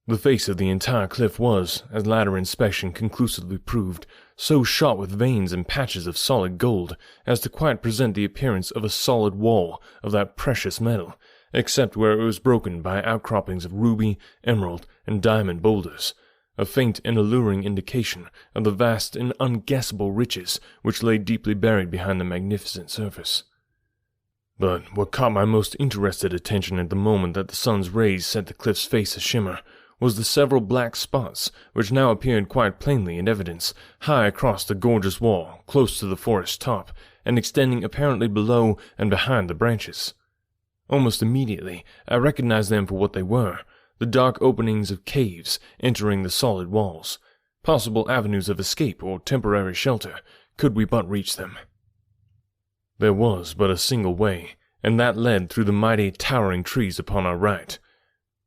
The face of the entire cliff was, as later inspection conclusively proved, so shot with veins and patches of solid gold as to quite present the appearance of a solid wall of that precious metal, except where it was broken by outcroppings of ruby, emerald, and diamond boulders, a faint and alluring indication of the vast and unguessable riches which lay deeply buried behind the magnificent surface. But what caught my most interested attention at the moment that the sun's rays set the cliff's face a-shimmer was the several black spots which now appeared quite plainly in evidence high across the gorgeous wall, close to the forest top, and extending apparently below and behind the branches. Almost immediately I recognized them for what they were, the dark openings of caves entering the solid walls, possible avenues of escape or temporary shelter, could we but reach them. There was but a single way, and that led through the mighty towering trees upon our right.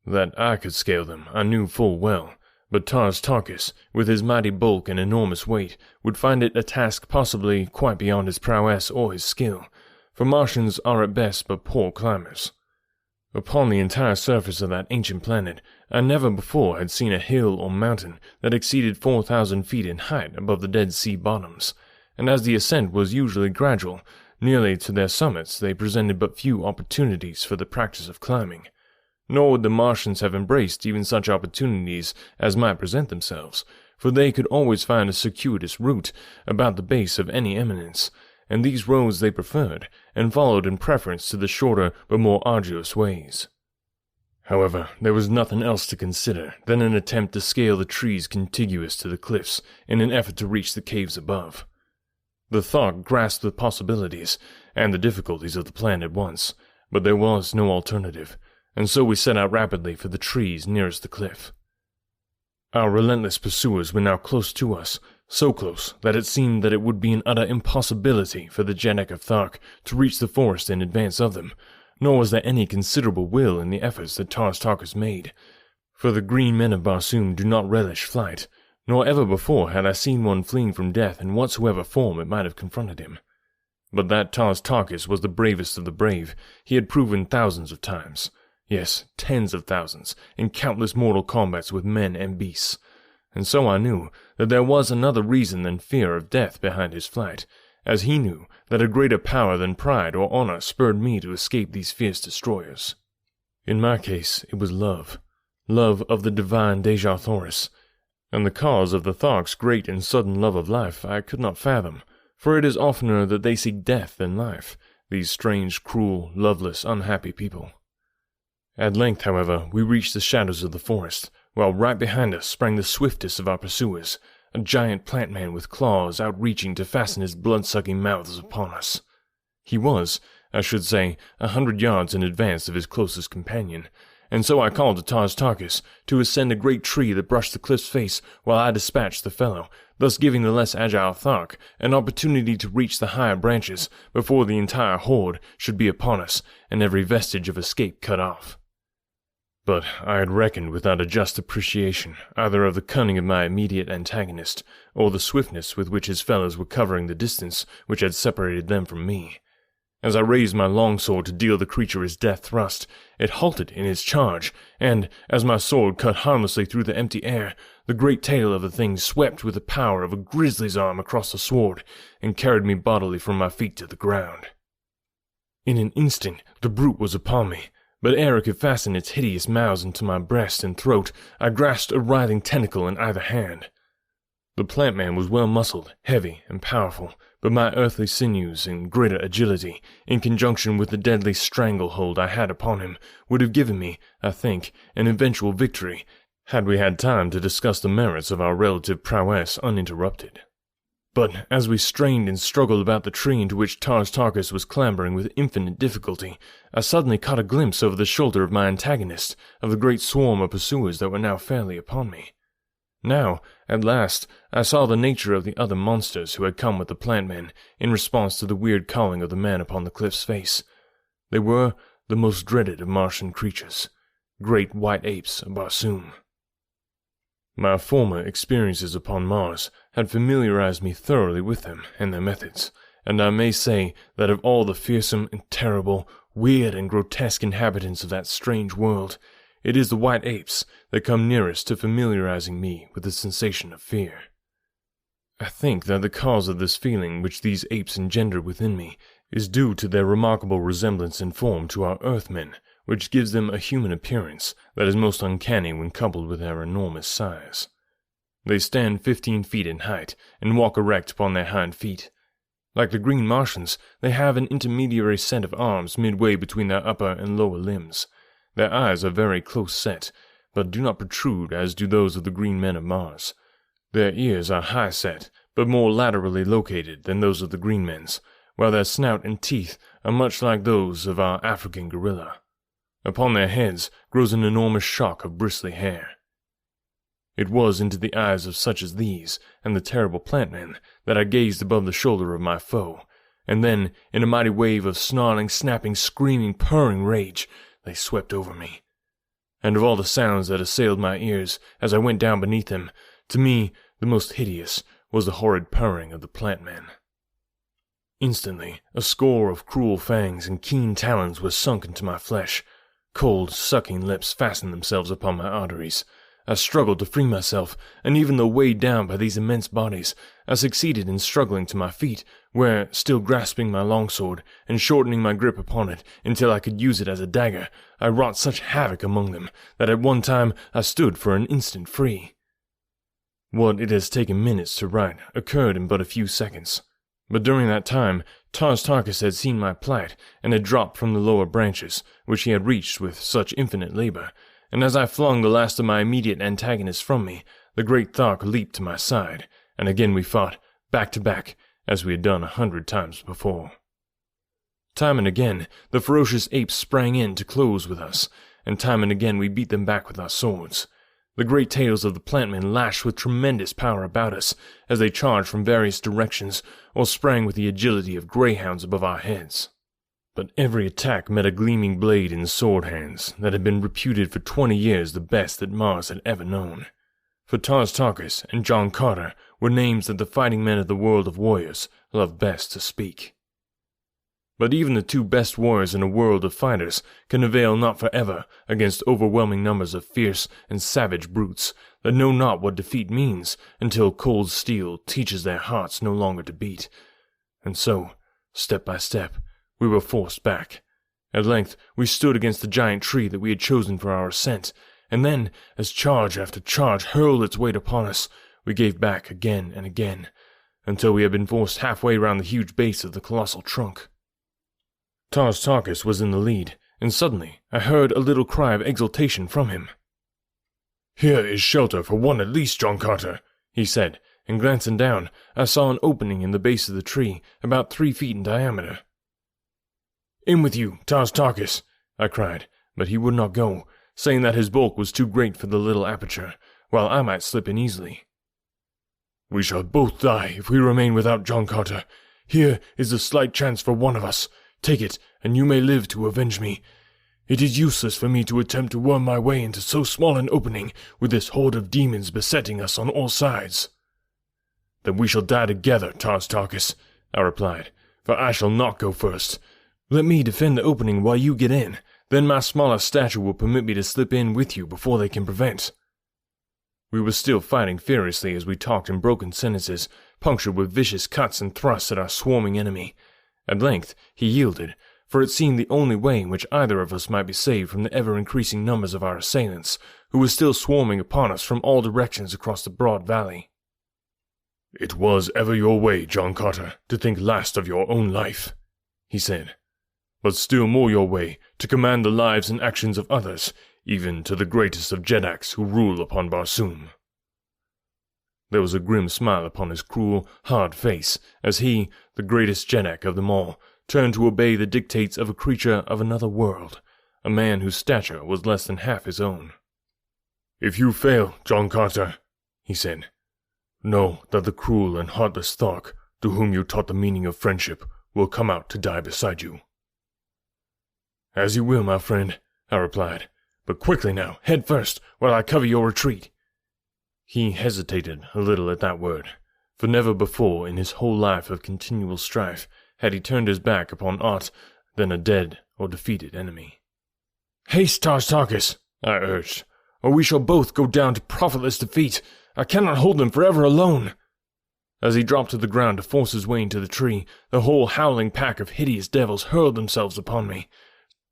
That I could scale them I knew full well, but Tars Tarkas, with his mighty bulk and enormous weight, would find it a task possibly quite beyond his prowess or his skill, for Martians are at best but poor climbers. Upon the entire surface of that ancient planet, I never before had seen a hill or mountain that exceeded 4,000 feet in height above the Dead Sea bottoms, and as the ascent was usually gradual, nearly to their summits they presented but few opportunities for the practice of climbing. Nor would the Martians have embraced even such opportunities as might present themselves, for they could always find a circuitous route about the base of any eminence, and these roads they preferred, and followed in preference to the shorter but more arduous ways. However, there was nothing else to consider than an attempt to scale the trees contiguous to the cliffs in an effort to reach the caves above. The thought grasped the possibilities and the difficulties of the plan at once, but there was no alternative, and so we set out rapidly for the trees nearest the cliff. Our relentless pursuers were now close to us, so close that it seemed that it would be an utter impossibility for the Genek of Thark to reach the forest in advance of them, nor was there any considerable will in the efforts that Tars Tarkas made, for the green men of Barsoom do not relish flight, nor ever before had I seen one fleeing from death in whatsoever form it might have confronted him. But that Tars Tarkas was the bravest of the brave, he had proven thousands of times, yes, tens of thousands, in countless mortal combats with men and beasts. And so I knew that there was another reason than fear of death behind his flight, as he knew that a greater power than pride or honor spurred me to escape these fierce destroyers. In my case, it was love of the divine Deja Thoris, and the cause of the Thark's great and sudden love of life I could not fathom, for it is oftener that they seek death than life, these strange, cruel, loveless, unhappy people. At length, however, we reached the shadows of the forest, while right behind us sprang the swiftest of our pursuers, a giant plant man with claws outreaching to fasten his blood-sucking mouths upon us. He was, I should say, 100 yards in advance of his closest companion, and so I called to Tars Tarkas to ascend a great tree that brushed the cliff's face while I dispatched the fellow, thus giving the less agile Thark an opportunity to reach the higher branches before the entire horde should be upon us and every vestige of escape cut off. But I had reckoned without a just appreciation either of the cunning of my immediate antagonist, or the swiftness with which his fellows were covering the distance which had separated them from me. As I raised my longsword to deal the creature his death thrust, it halted in its charge, and, as my sword cut harmlessly through the empty air, the great tail of the thing swept with the power of a grizzly's arm across the sword, and carried me bodily from my feet to the ground. In an instant the brute was upon me, but ere it could fasten its hideous mouths into my breast and throat, I grasped a writhing tentacle in either hand. The plant man was well muscled, heavy, and powerful, but my earthly sinews and greater agility, in conjunction with the deadly stranglehold I had upon him, would have given me, I think, an eventual victory, had we had time to discuss the merits of our relative prowess uninterrupted. But as we strained and struggled about the tree into which Tars Tarkas was clambering with infinite difficulty, I suddenly caught a glimpse over the shoulder of my antagonist of the great swarm of pursuers that were now fairly upon me. Now, at last, I saw the nature of the other monsters who had come with the plant men in response to the weird calling of the man upon the cliff's face. They were the most dreaded of Martian creatures, great white apes of Barsoom. My former experiences upon Mars had familiarized me thoroughly with them and their methods, and I may say that of all the fearsome and terrible, weird and grotesque inhabitants of that strange world, it is the white apes that come nearest to familiarizing me with the sensation of fear. I think that the cause of this feeling which these apes engender within me is due to their remarkable resemblance in form to our Earthmen, which gives them a human appearance that is most uncanny when coupled with their enormous size. They stand 15 feet in height and walk erect upon their hind feet. Like the green Martians, they have an intermediary set of arms midway between their upper and lower limbs. Their eyes are very close set, but do not protrude as do those of the green men of Mars. Their ears are high set, but more laterally located than those of the green men's, while their snout and teeth are much like those of our African gorilla. Upon their heads grows an enormous shock of bristly hair. It was into the eyes of such as these, and the terrible plant men, that I gazed above the shoulder of my foe, and then, in a mighty wave of snarling, snapping, screaming, purring rage, they swept over me. And of all the sounds that assailed my ears as I went down beneath them, to me the most hideous was the horrid purring of the plant men. Instantly, a score of cruel fangs and keen talons were sunk into my flesh. Cold, sucking lips fastened themselves upon my arteries. I struggled to free myself, and even though weighed down by these immense bodies, I succeeded in struggling to my feet, where, still grasping my longsword, and shortening my grip upon it until I could use it as a dagger, I wrought such havoc among them that at one time I stood for an instant free. What it has taken minutes to write occurred in but a few seconds. But during that time, Tarkus had seen my plight, and had dropped from the lower branches, which he had reached with such infinite labor, and as I flung the last of my immediate antagonists from me, the great Thark leaped to my side, and again we fought, back to back, as we had done 100 times before. Time and again, the ferocious apes sprang in to close with us, and time and again we beat them back with our swords. The great tails of the plantmen lashed with tremendous power about us, as they charged from various directions, or sprang with the agility of greyhounds above our heads. But every attack met a gleaming blade in sword hands that had been reputed for 20 years the best that Mars had ever known. For Tarkus and John Carter were names that the fighting men of the world of warriors loved best to speak. But even the two best warriors in a world of fighters can avail not forever against overwhelming numbers of fierce and savage brutes that know not what defeat means until cold steel teaches their hearts no longer to beat. And so, step by step, we were forced back. At length, we stood against the giant tree that we had chosen for our ascent, and then, as charge after charge hurled its weight upon us, we gave back again and again, until we had been forced halfway round the huge base of the colossal trunk. Tarkus was in the lead, and suddenly I heard a little cry of exultation from him. "Here is shelter for one at least, John Carter," he said, and glancing down, I saw an opening in the base of the tree, about 3 feet in diameter. "In with you, Tarkus," I cried, but he would not go, saying that his bulk was too great for the little aperture, while I might slip in easily. "We shall both die if we remain without John Carter. Here is the slight chance for one of us. Take it, and you may live to avenge me. It is useless for me to attempt to worm my way into so small an opening with this horde of demons besetting us on all sides." "Then we shall die together, Tarkus," I replied, "for I shall not go first. Let me defend the opening while you get in, then my smaller stature will permit me to slip in with you before they can prevent." We were still fighting furiously as we talked in broken sentences, punctured with vicious cuts and thrusts at our swarming enemy. At length he yielded, for it seemed the only way in which either of us might be saved from the ever-increasing numbers of our assailants, who were still swarming upon us from all directions across the broad valley. "It was ever your way, John Carter, to think last of your own life," he said, "but still more your way to command the lives and actions of others, even to the greatest of Jedaks who rule upon Barsoom." There was a grim smile upon his cruel, hard face, as he, the greatest Jedak of them all, turned to obey the dictates of a creature of another world, a man whose stature was less than half his own. "If you fail, John Carter," he said, "know that the cruel and heartless Thark, to whom you taught the meaning of friendship, will come out to die beside you." "As you will, my friend," I replied, "but quickly now, head first, while I cover your retreat." He hesitated a little at that word, for never before in his whole life of continual strife had he turned his back upon aught than a dead or defeated enemy. "Haste, Tarkus," I urged, "or we shall both go down to profitless defeat. I cannot hold them forever alone." As he dropped to the ground to force his way into the tree, the whole howling pack of hideous devils hurled themselves upon me.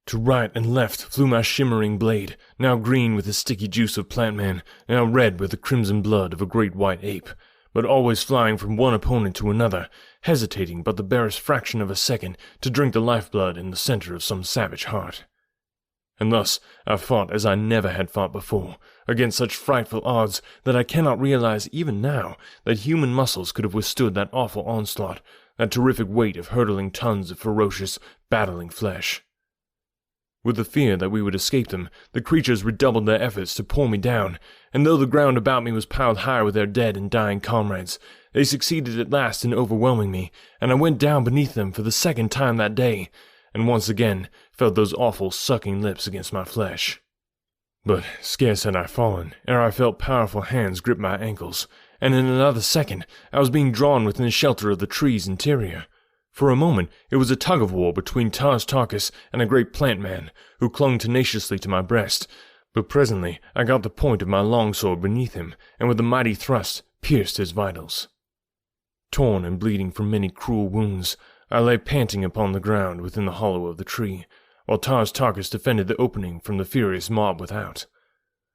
To right and left flew my shimmering blade, now green with the sticky juice of plantman, now red with the crimson blood of a great white ape, but always flying from one opponent to another, hesitating but the barest fraction of a second to drink the lifeblood in the center of some savage heart. And thus I fought as I never had fought before, against such frightful odds that I cannot realize even now that human muscles could have withstood that awful onslaught, that terrific weight of hurtling tons of ferocious, battling flesh. With the fear that we would escape them, the creatures redoubled their efforts to pull me down, and though the ground about me was piled high with their dead and dying comrades, they succeeded at last in overwhelming me, and I went down beneath them for the second time that day, and once again felt those awful sucking lips against my flesh. But scarce had I fallen, ere I felt powerful hands grip my ankles, and in another second I was being drawn within the shelter of the tree's interior. For a moment it was a tug-of-war between Tarkus and a great plant man, who clung tenaciously to my breast, but presently I got the point of my longsword beneath him, and with a mighty thrust pierced his vitals. Torn and bleeding from many cruel wounds, I lay panting upon the ground within the hollow of the tree, while Tarkus defended the opening from the furious mob without.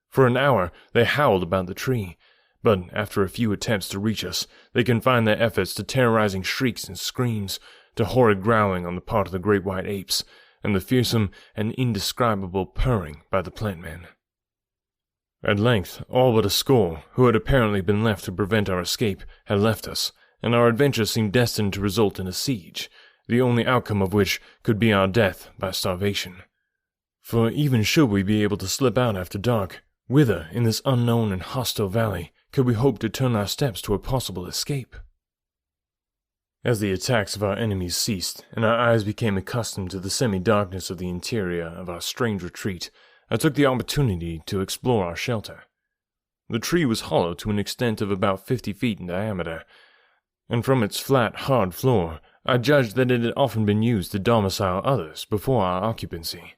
For an hour they howled about the tree, but after a few attempts to reach us, they confined their efforts to terrorizing shrieks and screams, to horrid growling on the part of the great white apes, and the fearsome and indescribable purring by the plantmen. At length, all but a score, who had apparently been left to prevent our escape, had left us, and our adventure seemed destined to result in a siege, the only outcome of which could be our death by starvation. For even should we be able to slip out after dark, whither, in this unknown and hostile valley, could we hope to turn our steps to a possible escape? As the attacks of our enemies ceased, and our eyes became accustomed to the semi-darkness of the interior of our strange retreat, I took the opportunity to explore our shelter. The tree was hollow to an extent of about 50 feet in diameter, and from its flat, hard floor, I judged that it had often been used to domicile others before our occupancy.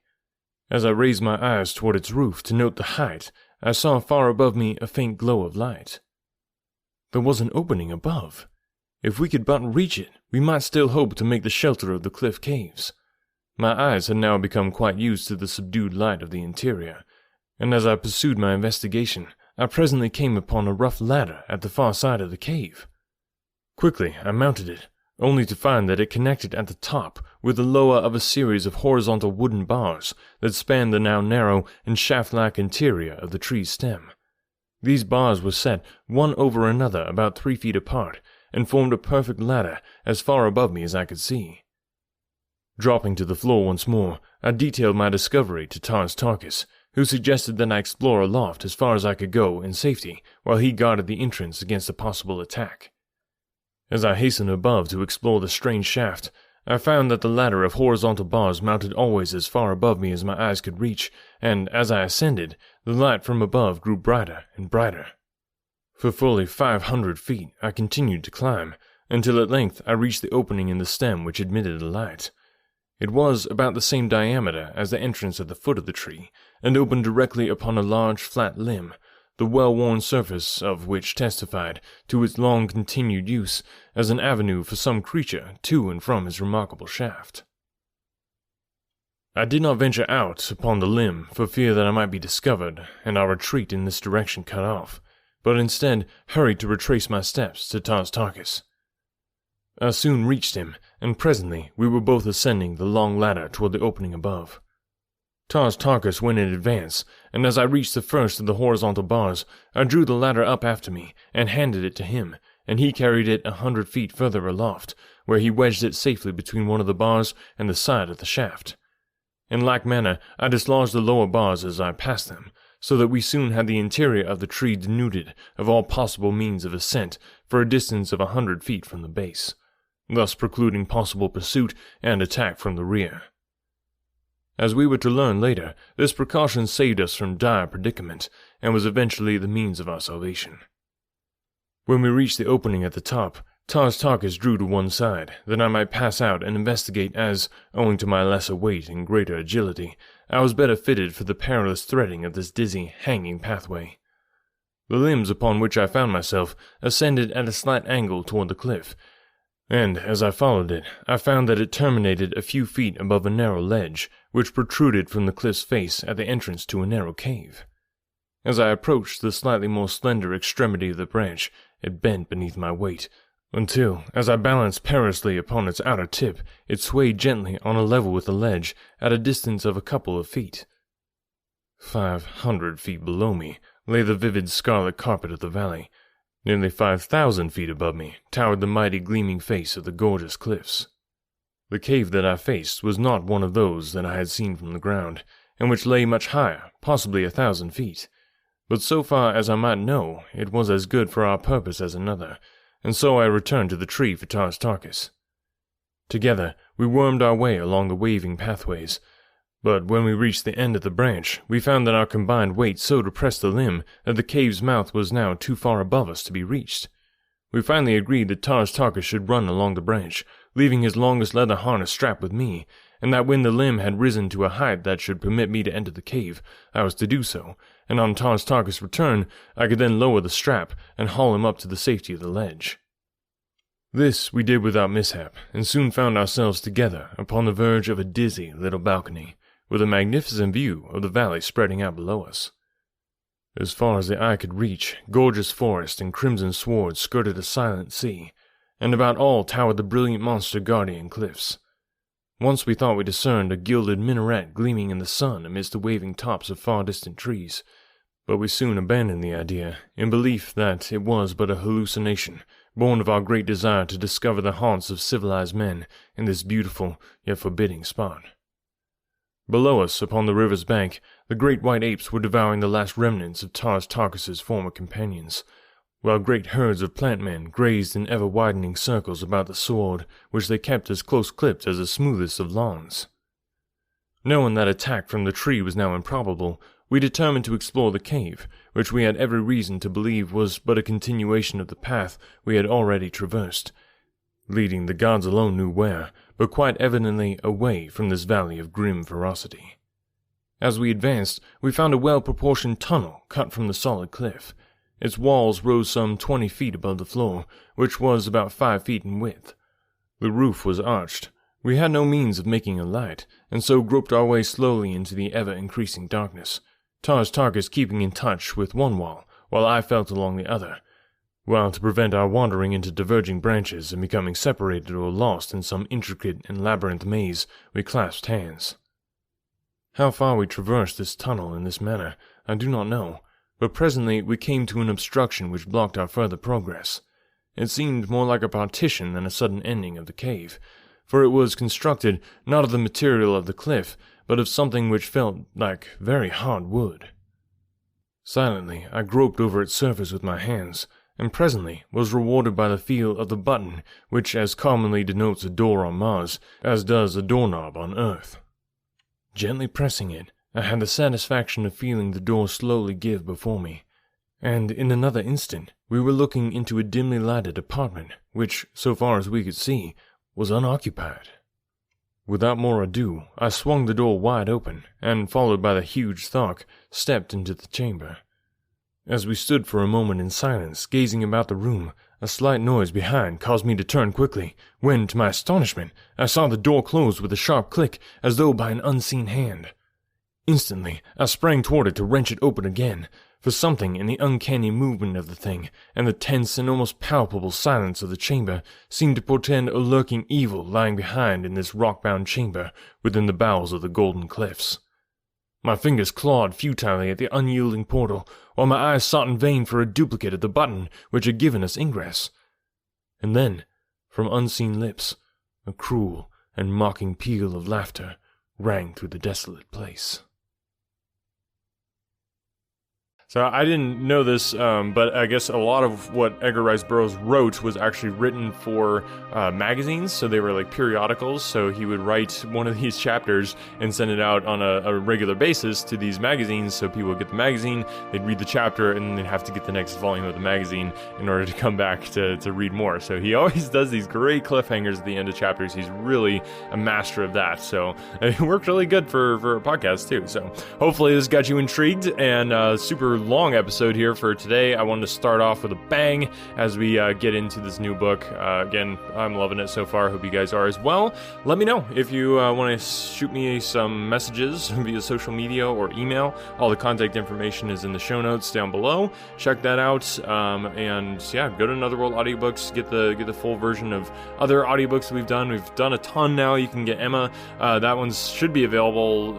As I raised my eyes toward its roof to note the height, I saw far above me a faint glow of light. There was an opening above. If we could but reach it, we might still hope to make the shelter of the cliff caves. My eyes had now become quite used to the subdued light of the interior, and as I pursued my investigation, I presently came upon a rough ladder at the far side of the cave. Quickly I mounted it, only to find that it connected at the top with the lower of a series of horizontal wooden bars that spanned the now narrow and shaft-like interior of the tree's stem. These bars were set one over another about 3 feet apart, and formed a perfect ladder as far above me as I could see. Dropping to the floor once more, I detailed my discovery to Tarkus, who suggested that I explore aloft as far as I could go in safety, while he guarded the entrance against a possible attack. As I hastened above to explore the strange shaft, I found that the ladder of horizontal bars mounted always as far above me as my eyes could reach, and as I ascended, the light from above grew brighter and brighter. For fully 500 feet I continued to climb, until at length I reached the opening in the stem which admitted the light. It was about the same diameter as the entrance at the foot of the tree, and opened directly upon a large flat limb, the well-worn surface of which testified to its long-continued use as an avenue for some creature to and from his remarkable shaft. I did not venture out upon the limb for fear that I might be discovered and our retreat in this direction cut off, but instead hurried to retrace my steps to Tarkus. I soon reached him, and presently we were both ascending the long ladder toward the opening above. Tarkus went in advance, and as I reached the first of the horizontal bars, I drew the ladder up after me and handed it to him, and he carried it 100 feet further aloft, where he wedged it safely between one of the bars and the side of the shaft. In like manner, I dislodged the lower bars as I passed them, so that we soon had the interior of the tree denuded of all possible means of ascent for a distance of 100 feet from the base, thus precluding possible pursuit and attack from the rear. As we were to learn later, this precaution saved us from dire predicament, and was eventually the means of our salvation. When we reached the opening at the top, Tarkus drew to one side, that I might pass out and investigate as, owing to my lesser weight and greater agility, I was better fitted for the perilous threading of this dizzy, hanging pathway. The limbs upon which I found myself ascended at a slight angle toward the cliff, And as I followed it, I found that it terminated a few feet above a narrow ledge, which protruded from the cliff's face at the entrance to a narrow cave. As I approached the slightly more slender extremity of the branch, it bent beneath my weight, until, as I balanced perilously upon its outer tip, it swayed gently on a level with the ledge at a distance of a couple of feet. 500 feet below me lay the vivid scarlet carpet of the valley. Nearly 5,000 feet above me towered the mighty gleaming face of the gorgeous cliffs. The cave that I faced was not one of those that I had seen from the ground, and which lay much higher, possibly 1,000 feet. But so far as I might know, it was as good for our purpose as another, and so I returned to the tree for Tars Tarkas. Together, we wormed our way along the waving pathways, but when we reached the end of the branch, we found that our combined weight so depressed the limb that the cave's mouth was now too far above us to be reached. We finally agreed that Tars Tarkas should run along the branch, leaving his longest leather harness strapped with me, and that when the limb had risen to a height that should permit me to enter the cave, I was to do so, and on Tars Tarkas' return, I could then lower the strap and haul him up to the safety of the ledge. This we did without mishap, and soon found ourselves together upon the verge of a dizzy little balcony, with a magnificent view of the valley spreading out below us. As far as the eye could reach, gorgeous forest and crimson sward skirted a silent sea, and about all towered the brilliant monster guardian cliffs. Once we thought we discerned a gilded minaret gleaming in the sun amidst the waving tops of far-distant trees, but we soon abandoned the idea, in belief that it was but a hallucination, born of our great desire to discover the haunts of civilized men in this beautiful yet forbidding spot. Below us, upon the river's bank, the great white apes were devouring the last remnants of Tars Tarkas' former companions, while great herds of plant men grazed in ever-widening circles about the sward, which they kept as close-clipped as the smoothest of lawns. Knowing that attack from the tree was now improbable, we determined to explore the cave, which we had every reason to believe was but a continuation of the path we had already traversed, leading the gods alone knew where, but quite evidently away from this valley of grim ferocity. As we advanced, we found a well-proportioned tunnel cut from the solid cliff. Its walls rose some 20 feet above the floor, which was about 5 feet in width. The roof was arched. We had no means of making a light, and so groped our way slowly into the ever-increasing darkness, Tars Tarkas keeping in touch with one wall, while I felt along the other, while to prevent our wandering into diverging branches and becoming separated or lost in some intricate and labyrinth maze, we clasped hands. How far we traversed this tunnel in this manner, I do not know, but presently we came to an obstruction which blocked our further progress. It seemed more like a partition than a sudden ending of the cave, for it was constructed not of the material of the cliff, but of something which felt like very hard wood. Silently, I groped over its surface with my hands, and presently was rewarded by the feel of the button which as commonly denotes a door on Mars as does a doorknob on Earth. Gently pressing it, I had the satisfaction of feeling the door slowly give before me, and in another instant we were looking into a dimly lighted apartment which, so far as we could see, was unoccupied. Without more ado, I swung the door wide open, and, followed by the huge Thark, stepped into the chamber. As we stood for a moment in silence, gazing about the room, a slight noise behind caused me to turn quickly, when, to my astonishment, I saw the door close with a sharp click, as though by an unseen hand. Instantly, I sprang toward it to wrench it open again, for something in the uncanny movement of the thing, and the tense and almost palpable silence of the chamber, seemed to portend a lurking evil lying behind in this rock-bound chamber within the bowels of the golden cliffs. My fingers clawed futilely at the unyielding portal, while my eyes sought in vain for a duplicate of the button which had given us ingress. And then, from unseen lips, a cruel and mocking peal of laughter rang through the desolate place. So I didn't know this, but I guess a lot of what Edgar Rice Burroughs wrote was actually written for magazines, so they were like periodicals, so he would write one of these chapters and send it out on a regular basis to these magazines, so people would get the magazine, they'd read the chapter, and then they'd have to get the next volume of the magazine in order to come back to read more. So he always does these great cliffhangers at the end of chapters. He's really a master of that, so it worked really good for a podcast too. So hopefully this got you intrigued and super super long episode here for today. I wanted to start off with a bang as we get into this new book. Again, I'm loving it so far. Hope you guys are as well. Let me know if you want to shoot me some messages via social media or email. All the contact information is in the show notes down below. Check that out. And yeah, go to Another World Audiobooks. Get the full version of other audiobooks we've done. We've done a ton now. You can get Emma. That one should be available.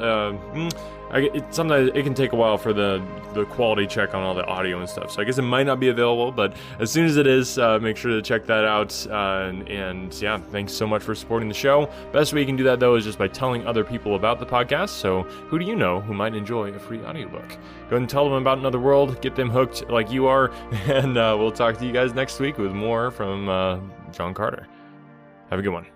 Sometimes it can take a while for the quality check on all the audio and stuff, so I guess it might not be available, but as soon as it is, make sure to check that out, and yeah, thanks so much for supporting the show. Best way you can do that, though, is just by telling other people about the podcast, so who do you know who might enjoy a free audiobook? Go ahead and tell them about Another World, get them hooked like you are, and we'll talk to you guys next week with more from John Carter. Have a good one.